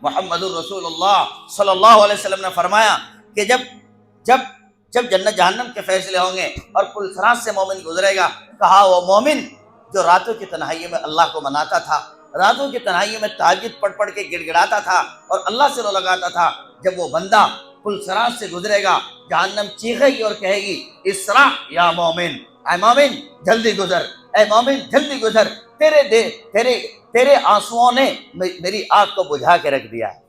محمد الرسول اللہ صلی اللہ علیہ وسلم نے فرمایا کہ جب جنت جہنم کے فیصلے ہوں گے اور پل صراط سے مومن گزرے گا، کہا وہ مومن جو راتوں کی تنہائیوں میں اللہ کو مناتا تھا، راتوں کی تنہائیوں میں تہجد پڑھ پڑھ کے گڑ گڑاتا تھا اور اللہ سے رو لگاتا تھا، جب وہ بندہ پل صراط سے گزرے گا، جہنم چیخے گی اور کہے گی اسرع یا مومن، اے مومن جلدی گزر، اے مومن جلدی گزر، تیرے آنسوؤں نے میری آگ کو بجھا کے رکھ دیا ہے۔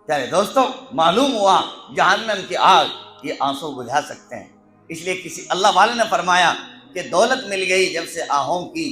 پیارے دوستو، معلوم ہوا جہنم کی آگ یہ آنسو بجھا سکتے ہیں۔ اس لیے کسی اللہ والے نے فرمایا کہ دولت مل گئی جب سے آہوں کی،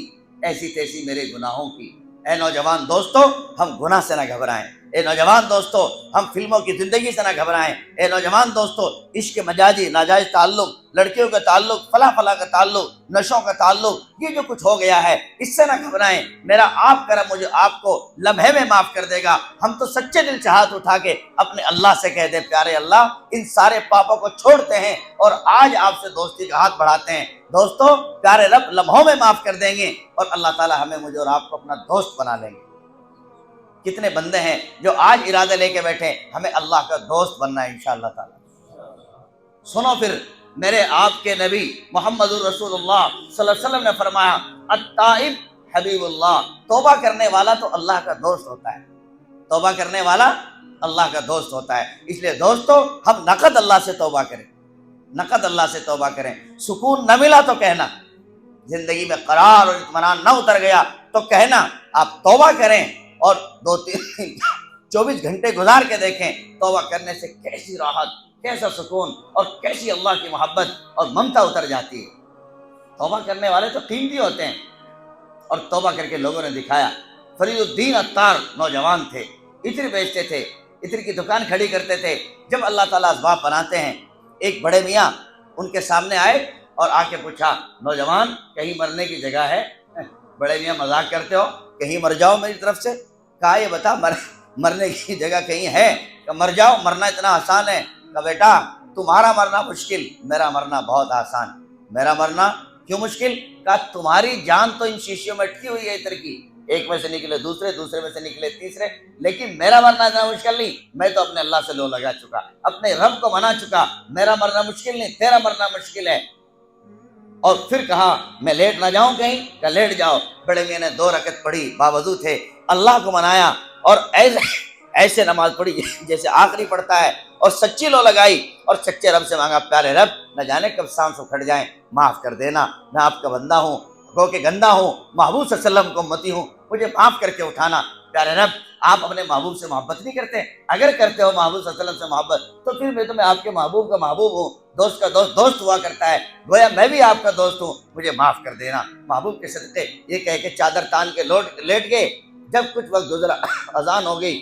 ایسی تیسی میرے گناہوں کی۔ اے نوجوان دوستو، ہم گناہ سے نہ گھبرائیں، اے نوجوان دوستو ہم فلموں کی زندگی سے نہ گھبرائیں، اے نوجوان دوستو عشق مجازی، ناجائز تعلق، لڑکیوں کا تعلق، فلاں کا تعلق، نشوں کا تعلق، یہ جو کچھ ہو گیا ہے اس سے نہ گھبرائیں۔ میرا آپ کرم مجھے آپ کو لمحے میں معاف کر دے گا۔ ہم تو سچے دل سے ہاتھ اٹھا کے اپنے اللہ سے کہہ دیں، پیارے اللہ ان سارے پاپوں کو چھوڑتے ہیں اور آج آپ سے دوستی کا ہاتھ بڑھاتے ہیں۔ دوستو پیارے رب لمحوں میں معاف کر دیں گے اور اللہ تعالی ہمیں مجھے اور آپ کو اپنا دوست بنا لیں گے۔ کتنے بندے ہیں جو آج ارادہ لے کے بیٹھے ہمیں اللہ کا دوست بننا ہے انشاءاللہ تعالی۔ سنو پھر میرے آپ کے نبی محمد الرسول اللہ صلی اللہ علیہ وسلم نے فرمایا التائب حبیب اللہ، توبہ کرنے والا تو اللہ کا دوست ہوتا ہے، توبہ کرنے والا اللہ کا دوست ہوتا ہے۔ اس لیے دوستو ہم نقد اللہ سے توبہ کریں، نقد اللہ سے توبہ کریں۔ سکون نہ ملا تو کہنا، زندگی میں قرار اور اطمینان نہ اتر گیا تو کہنا، آپ توبہ کریں اور 24 گھنٹے گزار کے دیکھیں توبہ کرنے سے کیسی راحت، کیسا سکون اور کیسی اللہ کی محبت اور ممتا اتر جاتی ہے۔ توبہ کرنے والے تو قیمتی ہوتے ہیں، اور توبہ کر کے لوگوں نے دکھایا۔ فرید الدین عطار نوجوان تھے، عطر بیچتے تھے، عطر کی دکان کھڑی کرتے تھے۔ جب اللہ تعالیٰ اسباب بناتے ہیں، ایک بڑے میاں ان کے سامنے آئے اور آ کے پوچھا، نوجوان کہیں مرنے کی جگہ ہے؟ بڑے میاں مذاق کرتے ہو، کہیں مر جاؤ میری طرف سے۔ کہا یہ بتا مرنے کی جگہ کہیں ہے؟ کہ مر جاؤ، مرنا اتنا آسان ہے۔ کہ بیٹا تمہارا مرنا مشکل، میرا مرنا بہت آسان۔ میرا مرنا کیوں مشکل؟ کہا تمہاری جان تو ان شیشیوں میں اٹکی ہوئی ہے عطر کی، ایک میں سے نکلے دوسرے، دوسرے میں سے نکلے تیسرے، لیکن میرا مرنا اتنا مشکل نہیں، میں تو اپنے اللہ سے لو لگا چکا، اپنے رب کو منا چکا، میرا مرنا مشکل نہیں، تیرا مرنا مشکل ہے۔ اور پھر کہا میں لیٹ نہ جاؤں کہیں؟ کہ لیٹ جاؤ۔ بڑے میاں نے 2 رکعت پڑھی، باوضو تھے، اللہ کو منایا اور ایسے نماز پڑھی جیسے آخری پڑھتا ہے، اور سچی لو لگائی اور سچے رب سے مانگا، پیارے رب نہ جانے کب سانس اکھڑ جائیں، معاف کر دینا، میں آپ کا بندہ ہوں، گو کہ گندا ہوں، محبوب صلی اللہ علیہ وسلم کو امتی ہوں، مجھے معاف کر کے اٹھانا۔ پیارے رب آپ اپنے محبوب سے محبت نہیں کرتے؟ اگر کرتے ہو محبوب صلی اللہ علیہ وسلم سے محبت تو پھر میں آپ کے محبوب کا محبوب ہوں، دوست کا دوست ہوا کرتا ہے، گویا میں بھی آپ کا دوست ہوں، مجھے معاف کر دینا۔ محبوب کے صدقے یہ کہہ کے چادر تان کے لیٹ گئے۔ جب کچھ وقت گزرا، اذان ہو گئی،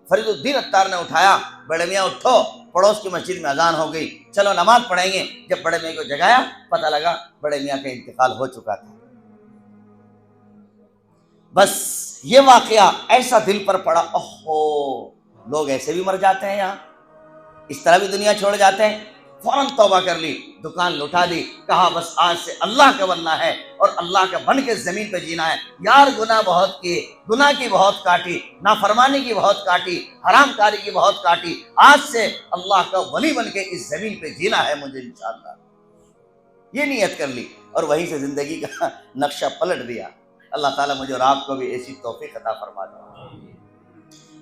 فرید الدین عطار نے اٹھایا، بڑے میاں اٹھو، پڑوس کی مسجد میں اذان ہو گئی، چلو نماز پڑھیں گے۔ جب بڑے میاں کو جگایا، پتہ لگا بڑے میاں کا انتقال ہو چکا تھا۔ بس یہ واقعہ ایسا دل پر پڑا، اوہو لوگ ایسے بھی مر جاتے ہیں یہاں، اس طرح بھی دنیا چھوڑ جاتے ہیں۔ فوراً توبہ کر لی، دکان لوٹا دی، کہا بس آج سے اللہ کا بننا ہے اور اللہ کا بن کے زمین پہ جینا ہے۔ یار گناہ بہت کیے، گناہ کی بہت کاٹی، نافرمانی کی بہت کاٹی، حرام کاری کی بہت کاٹی، آج سے اللہ کا ولی بن کے اس زمین پہ جینا ہے مجھے انشاءاللہ۔ یہ نیت کر لی اور وہیں سے زندگی کا نقشہ پلٹ دیا۔ اللہ تعالیٰ مجھے اور آپ کو بھی ایسی توفیق عطا فرما دے۔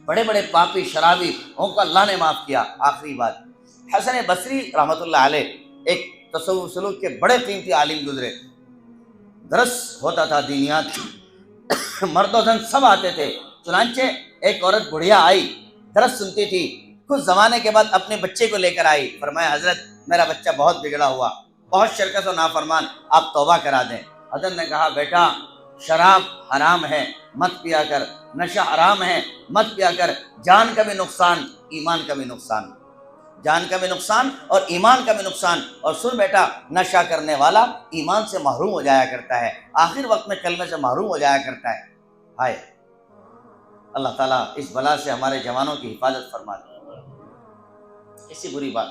بڑے بڑے پاپی شرابی ان کو اللہ نے معاف کیا۔ آخری بات، حسن بصری رحمۃ اللہ علیہ ایک تصوف سلوک کے بڑے قیمتی عالم گزرے، درس ہوتا تھا دینیات، مرد و زن سب آتے تھے۔ چنانچہ ایک عورت بڑھیا آئی، درس سنتی تھی، کچھ زمانے کے بعد اپنے بچے کو لے کر آئی، فرمایا حضرت میرا بچہ بہت بگڑا ہوا، بہت شرکت و نافرمان، آپ توبہ کرا دیں۔ حضرت نے کہا بیٹا شراب حرام ہے مت پیا کر، نشہ حرام ہے مت پیا کر، جان کا بھی نقصان ایمان کا بھی نقصان، جان کا بھی نقصان اور ایمان کا بھی نقصان۔ اور سن بیٹا نشہ کرنے والا ایمان سے محروم ہو جایا کرتا ہے، آخر وقت میں کلمے سے محروم ہو جایا کرتا ہے۔ ہائے اللہ تعالیٰ اس بلا سے ہمارے جوانوں کی حفاظت فرما دے۔ ایسی بری بات،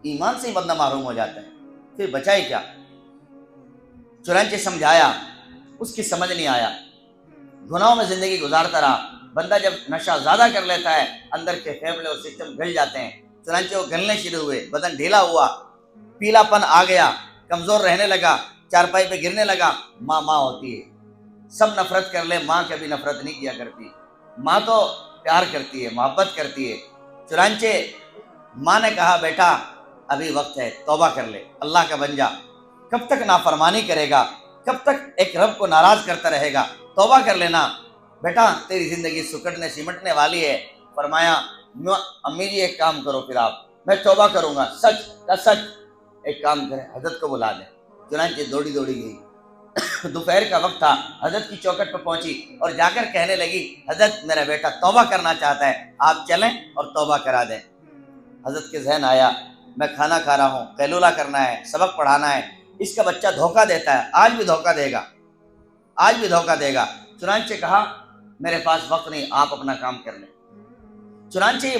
ایمان سے ہی بندہ محروم ہو جاتا ہے، پھر بچائے کیا؟ چنانچہ سمجھایا، اس کی سمجھ نہیں آیا، گناہوں میں زندگی گزارتا رہا۔ بندہ جب نشہ زیادہ کر لیتا ہے اندر کے پھیپھڑے اور سسٹم گل جاتے ہیں، چنانچہ وہ گلنے شروع ہوئے، بدن ڈھیلا ہوا، پیلا پن آ گیا، کمزور رہنے لگا، چارپائی پہ گرنے لگا۔ ماں ماں ہوتی ہے، سب نفرت کر لے، ماں کبھی نفرت نہیں کیا کرتی، ماں تو پیار کرتی ہے، محبت کرتی ہے۔ چنانچہ ماں نے کہا بیٹا ابھی وقت ہے، توبہ کر لے، اللہ کا بن جا، کب تک نافرمانی کرے گا، کب تک ایک رب کو ناراض کرتا رہے گا، توبہ کر لینا بیٹا، تیری زندگی سکڑنے سمٹنے والی ہے۔ فرمایا امی جی ایک کام کرو، پھر آپ میں توبہ کروں گا، سچ کا سچ، ایک کام کریں حضرت کو بلا دیں۔ چنانچہ دوڑی دوڑی گئی، دوپہر کا وقت تھا، حضرت کی چوکھٹ پہ پہنچی اور جا کر کہنے لگی حضرت میرا بیٹا توبہ کرنا چاہتا ہے، آپ چلیں اور توبہ کرا دیں۔ حضرت کے ذہن آیا میں کھانا کھا رہا ہوں، قیلولہ کرنا ہے، سبق پڑھانا ہے، اس کا بچہ دھوکہ دیتا ہے، آج بھی دھوکہ دے گا، آج بھی دھوکہ دے گا۔ چنانچہ کہا میرے پاس وقت نہیں، آپ اپنا کام کر لیں۔ چنانچہ یہ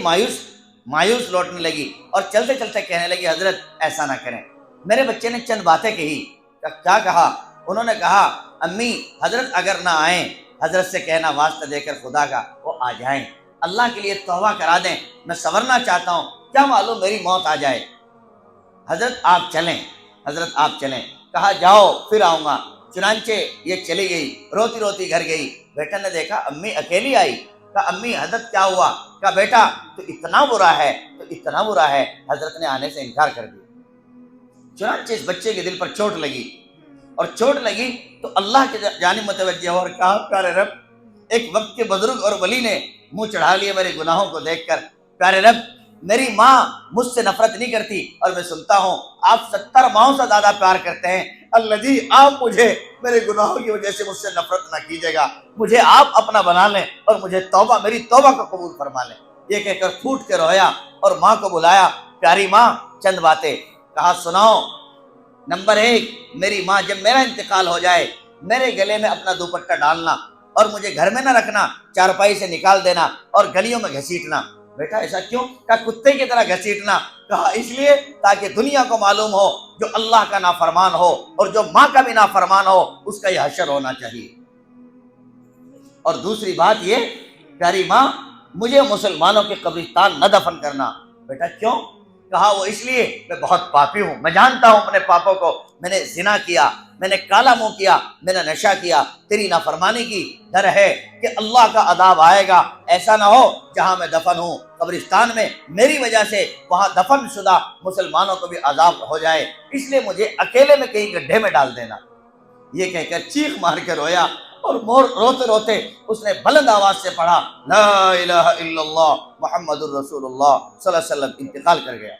مایوس لوٹنے لگی اور چلتے چلتے کہنے لگی حضرت ایسا نہ کریں۔ میرے بچے نے چند باتیں کہی، کیا کہا؟ انہوں نے کہا امی حضرت اگر نہ آئیں، حضرت سے کہنا واسطہ دے کر خدا کا وہ آ جائیں، اللہ کے لیے توبہ کرا دیں، میں سنورنا چاہتا ہوں، کیا معلوم میری موت آ جائے۔ حضرت آپ چلیں، حضرت آپ چلیں۔ کہا جاؤ پھر آؤں گا۔ چنانچہ یہ چلی گئی، روتی روتی گھر گئی۔ بیٹا نے دیکھا امی اکیلی آئی، کہا امی حضرت کیا ہوا؟ کہا بیٹا تو اتنا برا ہے، تو اتنا برا ہے، حضرت نے آنے سے انکار کر دیا۔ چنانچہ اس بچے کے دل پر چوٹ لگی، اور چوٹ لگی تو اللہ کی جانب متوجہ ہو اور کہا پیارے رب، ایک وقت کے بزرگ اور ولی نے منہ چڑھا لیا میرے گناہوں کو دیکھ کر، پیارے رب میری ماں مجھ سے نفرت نہیں کرتی اور میں سنتا ہوں آپ 70 ماؤں سے زیادہ پیار کرتے ہیں، اللہ جی آپ مجھے میرے گناہوں کی وجہ سے مجھ سے نفرت نہ کیجیے گا، مجھے آپ اپنا بنا لیں اور مجھے توبہ، میری توبہ کو قبول فرما لیں۔ یہ کہہ کر پھوٹ کے رویا اور ماں کو بلایا، پیاری ماں چند باتیں کہا سناؤ۔ نمبر 1، میری ماں جب میرا انتقال ہو جائے میرے گلے میں اپنا دوپٹہ ڈالنا اور مجھے گھر میں نہ رکھنا، چارپائی سے نکال دینا اور گلیوں میں گھسیٹنا۔ بیٹا ایسا کیوں؟ کہا کتے کی طرح گھسیٹنا۔ کہا اس لیے تاکہ دنیا کو معلوم ہو جو اللہ کا نافرمان ہو اور جو ماں کا بھی نافرمان ہو اس کا یہ حشر ہونا چاہیے۔ اور دوسری بات یہ پیاری ماں مجھے مسلمانوں کے قبرستان نہ دفن کرنا۔ بیٹا کیوں؟ کہا وہ اس لیے میں بہت پاپی ہوں، میں جانتا ہوں اپنے پاپوں کو، میں نے زنا کیا، میں نے کالا منہ کیا، میں نے نشہ کیا، تیری نافرمانی کی، ڈر ہے کہ اللہ کا عذاب آئے گا، ایسا نہ ہو جہاں میں دفن ہوں قبرستان میں میری وجہ سے وہاں دفن شدہ مسلمانوں کو بھی عذاب ہو جائے، اس لیے مجھے اکیلے میں کہیں گڈھے میں ڈال دینا۔ یہ کہہ کر چیخ مار کے رویا اور روتے روتے اس نے بلند آواز سے پڑھا لا الہ الا اللہ محمد الرسول اللہ صلی اللہ علیہ وسلم، انتقال کر گیا۔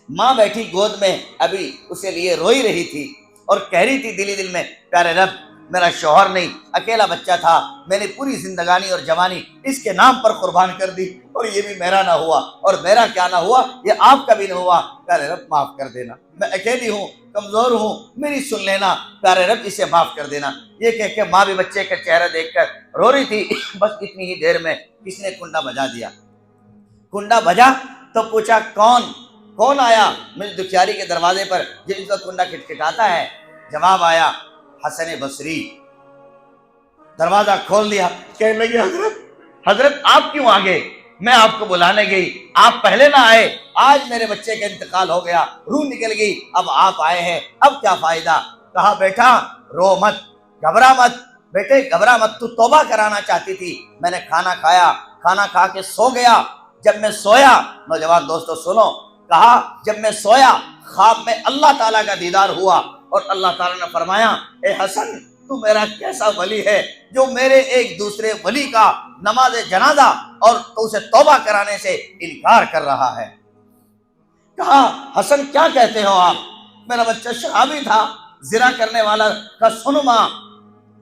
ماں بیٹھی گود میں ابھی اسے لیے روئی رہی تھی اور کہہ رہی تھی دلی دل میں پیارے رب میرا شوہر نہیں، اکیلا بچہ تھا، میں نے پوری زندگانی اور جوانی اس کے نام پر قربان کر دی اور یہ بھی میرا نہ ہوا، اور میرا کیا نہ ہوا یہ آپ کا بھی نہ ہوا، پیارے رب معاف کر دینا، میں اکیلی ہوں، کمزور ہوں، میری سن لینا، پیارے رب اسے معاف کر دینا۔ یہ کہہ کے ماں بھی بچے کا چہرہ دیکھ کر رو رہی تھی۔ بس اتنی ہی دیر میں کس نے کنڈا بجا دیا۔ کنڈا بجا تو پوچھا کون آیا میری دکھیاری کے دروازے پر جن کا کنڈا کھٹکھٹاتا ہے؟ جواب آیا حسن بصری۔ دروازہ کھول دیا، کہنے لگے حضرت آپ کیوں آ گئے؟ میں آپ کو بلانے گئی، آپ پہلے نہ آئے، آج میرے بچے کا انتقال ہو گیا، روح نکل گئی، اب آپ آئے ہیں، اب کیا فائدہ؟ کہا بیٹا رو مت، گھبرا مت، بیٹے گھبرا مت، تو توبہ کرانا چاہتی تھی، میں نے کھانا کھایا، کھانا کھا کے سو گیا، جب میں سویا، نوجوان دوستو سنو، کہا جب میں سویا خواب میں اللہ تعالیٰ کا دیدار ہوا اور اللہ تعالیٰ نے فرمایا اے حسن تو میرا کیسا ولی ہے جو میرے ایک دوسرے ولی کا نماز جنازہ اور تو اسے توبہ کرانے سے انکار کر رہا ہے۔ کہا حسن کیا کہتے ہو آپ؟ میرا بچہ شرابی تھا، زنا کرنے والا کا سنما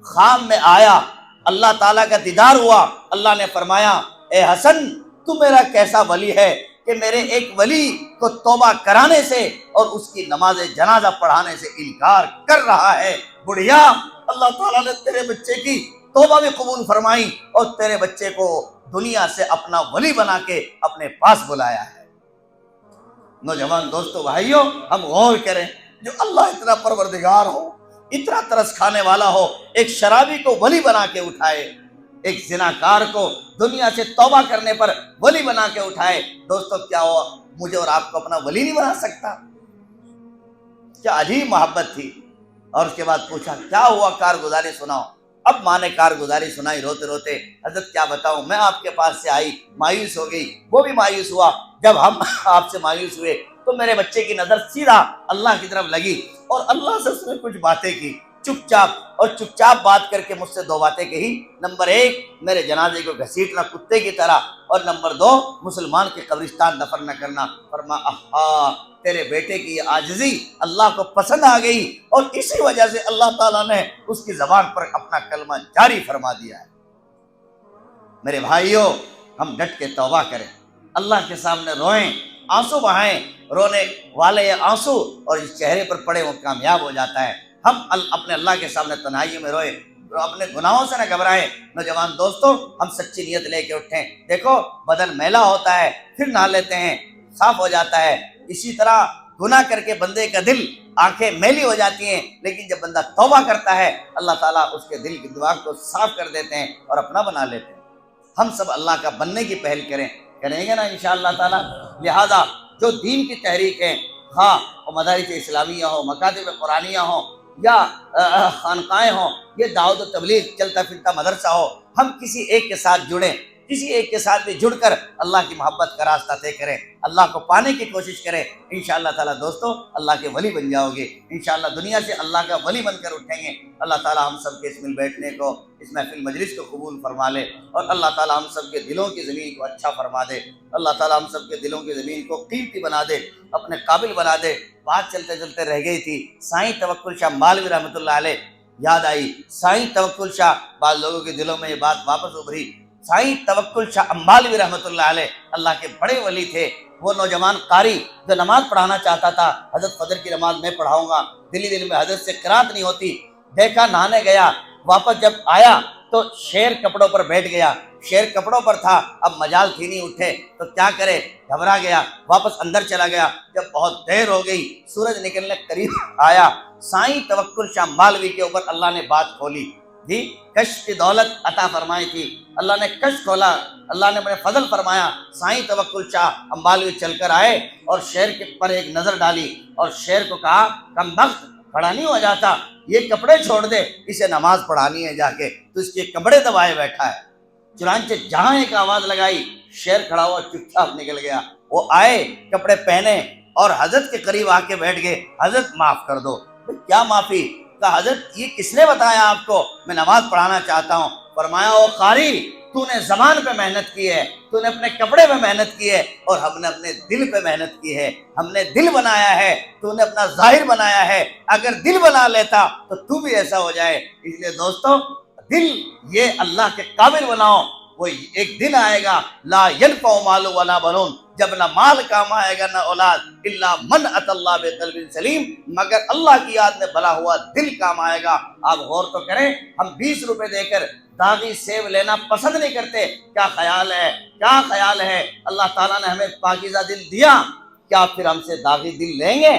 خواب میں آیا، اللہ تعالیٰ کا دیدار ہوا، اللہ نے فرمایا اے حسن تو میرا کیسا ولی ہے کہ میرے ایک ولی کو توبہ کرانے سے اور اس کی نماز جنازہ پڑھانے سے انکار کر رہا ہے۔ بڑھیا، اللہ تعالیٰ نے تیرے بچے کی توبہ بھی قبول فرمائی اور تیرے بچے کو دنیا سے اپنا ولی بنا کے اپنے پاس بلایا ہے۔ نوجوان دوستو بھائیوں، ہم غور کریں، جو اللہ اتنا پروردگار ہو، اتنا ترس کھانے والا ہو، ایک شرابی کو ولی بنا کے اٹھائے، ایک زناکار کو دنیا سے توبہ کرنے پر ولی بنا کے اٹھائے، دوستو کیا ہوا مجھے اور آپ کو اپنا ولی نہیں بنا سکتا؟ کیا عجیب محبت تھی۔ اور اس کے بعد پوچھا کیا ہوا، کارگزاری سناؤ۔ اب ماں نے کارگزاری سنائی روتے روتے، حضرت کیا بتاؤں، میں آپ کے پاس سے آئی، مایوس ہو گئی، وہ بھی مایوس ہوا۔ جب ہم آپ سے مایوس ہوئے تو میرے بچے کی نظر سیدھا اللہ کی طرف لگی اور اللہ سے اس نے کچھ باتیں کی، چپ چاپ بات کر کے مجھ سے دو باتیں کہی۔ نمبر 1 میرے جنازے کو گھسیٹنا کتے کی طرح، اور نمبر 2 مسلمان کے قبرستان دفن نہ کرنا۔ فرما آہا، تیرے بیٹے کی یہ عاجزی اللہ کو پسند آ گئی اور اسی وجہ سے اللہ تعالیٰ نے اس کی زبان پر اپنا کلمہ جاری فرما دیا ہے۔ میرے بھائیوں، ہم ڈٹ کے توبہ کریں، اللہ کے سامنے روئیں، آنسو بہائیں، رونے والے یہ آنسو اور اس چہرے پر پڑے وہ کامیاب ہو جاتا ہے۔ ہم اپنے اللہ کے سامنے تنہائی میں روئے، اپنے گناہوں سے نہ گھبرائیں۔ نوجوان دوستو، ہم سچی نیت لے کے اٹھیں۔ دیکھو بدن میلا ہوتا ہے، پھر نہا لیتے ہیں، صاف ہو جاتا ہے۔ اسی طرح گناہ کر کے بندے کا دل، آنکھیں میلی ہو جاتی ہیں، لیکن جب بندہ توبہ کرتا ہے اللہ تعالیٰ اس کے دل کی دماغ کو صاف کر دیتے ہیں اور اپنا بنا لیتے ہیں۔ ہم سب اللہ کا بننے کی پہل کریں گے نا انشاءاللہ تعالیٰ۔ لہذا جو دین کی تحریک ہے، ہاں وہ مدارس اسلامیہ ہو، مکاتب قرآنیہ ہو یا خانقاہیں ہوں، یہ دعوت و تبلیغ چلتا پھرتا مدرسہ ہو، ہم کسی ایک کے ساتھ جڑیں، کسی ایک کے ساتھ بھی جڑ کر اللہ کی محبت کا راستہ طے کریں، اللہ کو پانے کی کوشش کریں۔ انشاءاللہ تعالیٰ دوستو اللہ کے ولی بن جاؤ گے، انشاءاللہ دنیا سے اللہ کا ولی بن کر اٹھیں گے۔ اللہ تعالیٰ ہم سب کے اس مل بیٹھنے کو، اس محفل مجلس کو قبول فرما لے، اور اللہ تعالیٰ ہم سب کے دلوں کی زمین کو اچھا فرما دے۔ اللہ تعالیٰ ہم سب کے دلوں کی زمین کو قیمتی بنا دے، اپنے قابل بنا دے۔ بات چلتے چلتے رہ گئی تھی، سائیں توکل شاہ مالوی رحمۃ اللہ علیہ یاد آئی۔ سائیں توکل شاہ، بعض لوگوں کے دلوں میں یہ بات واپس ابھری، سائیں توکل شاہ مالوی رحمۃ اللہ علیہ اللہ کے بڑے ولی تھے۔ وہ نوجوان قاری جو نماز پڑھانا چاہتا تھا، حضرت فجر کی نماز میں پڑھاؤں گا، دل میں حضرت سے قرات نہیں ہوتی، دیکھا نہانے گیا، واپس جب آیا تو شیر کپڑوں پر بیٹھ گیا، شیر کپڑوں پر تھا، اب مجال تھی نہیں اٹھے تو کیا کرے، گھبرا گیا، واپس اندر چلا گیا۔ جب بہت دیر ہو گئی، سورج نکلنے قریب آیا، سائیں توکل شاہ مالوی کے اوپر اللہ نے بات کھولی، جی کشف کی دولت عطا فرمائی تھی، اللہ نے کشف کھولا، اللہ نے بڑے فضل فرمایا۔ سائیں توکل شاہ مالوی چل کر آئے اور شیر کے پر ایک نظر ڈالی اور شیر کو کہا کم بخت کھڑا نہیں ہو جاتا، یہ کپڑے چھوڑ دے، اسے نماز پڑھانی ہے جا کے، تو اس کے کپڑے دبائے بیٹھا ہے۔ چنانچہ جہاں ایک آواز لگائی، شیر کھڑا ہوا چپ چاپ نکل گیا۔ وہ آئے، کپڑے پہنے اور حضرت کے قریب آ کے بیٹھ گئے، حضرت معاف کر دو۔ کیا معافی؟ کہا حضرت یہ کس نے بتایا آپ کو میں نماز پڑھانا چاہتا ہوں؟ فرمایا او قاری، تو نے زبان پہ محنت کی ہے، تو نے اپنے کپڑے پہ محنت کی ہے، اور ہم نے اپنے دل پہ محنت کی ہے، ہم نے دل بنایا ہے، تو نے اپنا ظاہر بنایا ہے، اگر دل بنا لیتا تو بھی ایسا ہو جائے۔ اس لیے دوستو دل یہ اللہ کے قابل بناؤ، وہ ایک دن آئے گا لا ينفع مال ولا بنون، جب نہ مال کام آئے گا نہ اولاد، الا من اتى اللہ بقلب سلیم، مگر اللہ کی یاد میں بھلا ہوا دل کام آئے گا۔ آپ غور تو کریں، ہم 20 روپے دے کر داغی سیب لینا پسند نہیں کرتے، کیا خیال ہے، کیا خیال ہے، اللہ تعالیٰ نے ہمیں پاکیزہ دل دیا، کیا پھر ہم سے داغی دل لیں گے؟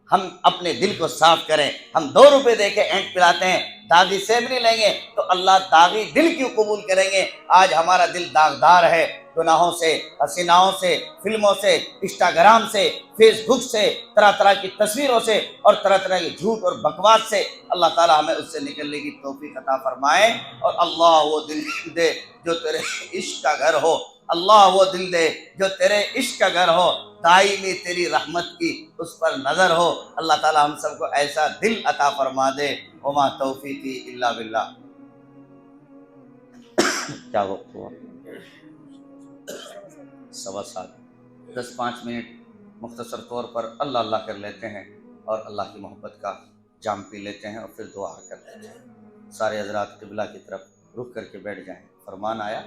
ہم اپنے دل کو صاف کریں۔ ہم 2 روپے دے کے اینٹ پلاتے ہیں، داغی سیب نہیں لیں گے تو اللہ داغی دل کیوں قبول کریں گے؟ آج ہمارا دل داغدار ہے، گناہوں سے، حسیناؤں سے، فلموں سے، انسٹاگرام سے، فیس بک سے، طرح طرح کی تصویروں سے اور طرح طرح کی جھوٹ اور بکواس سے۔ اللہ تعالیٰ ہمیں اس سے نکلنے کی توفیق عطا فرمائے، اور اللہ وہ دل دے جو تیرے عشق کا گھر ہو، اللہ وہ دل دے جو تیرے عشق کا گھر ہو، دائمی تیری رحمت کی اس پر نظر ہو۔ اللہ تعالی ہم سب کو ایسا دل عطا فرما دے۔ وما توفیقی الا باللہ۔ کیا وقت ہوا؟ 7:15۔ 10-5 منٹ مختصر طور پر اللہ اللہ کر لیتے ہیں اور اللہ کی محبت کا جام پی لیتے ہیں اور پھر دعا کر لیتے ہیں۔ سارے حضرات قبلہ کی طرف رخ کر کے بیٹھ جائیں۔ فرمان آیا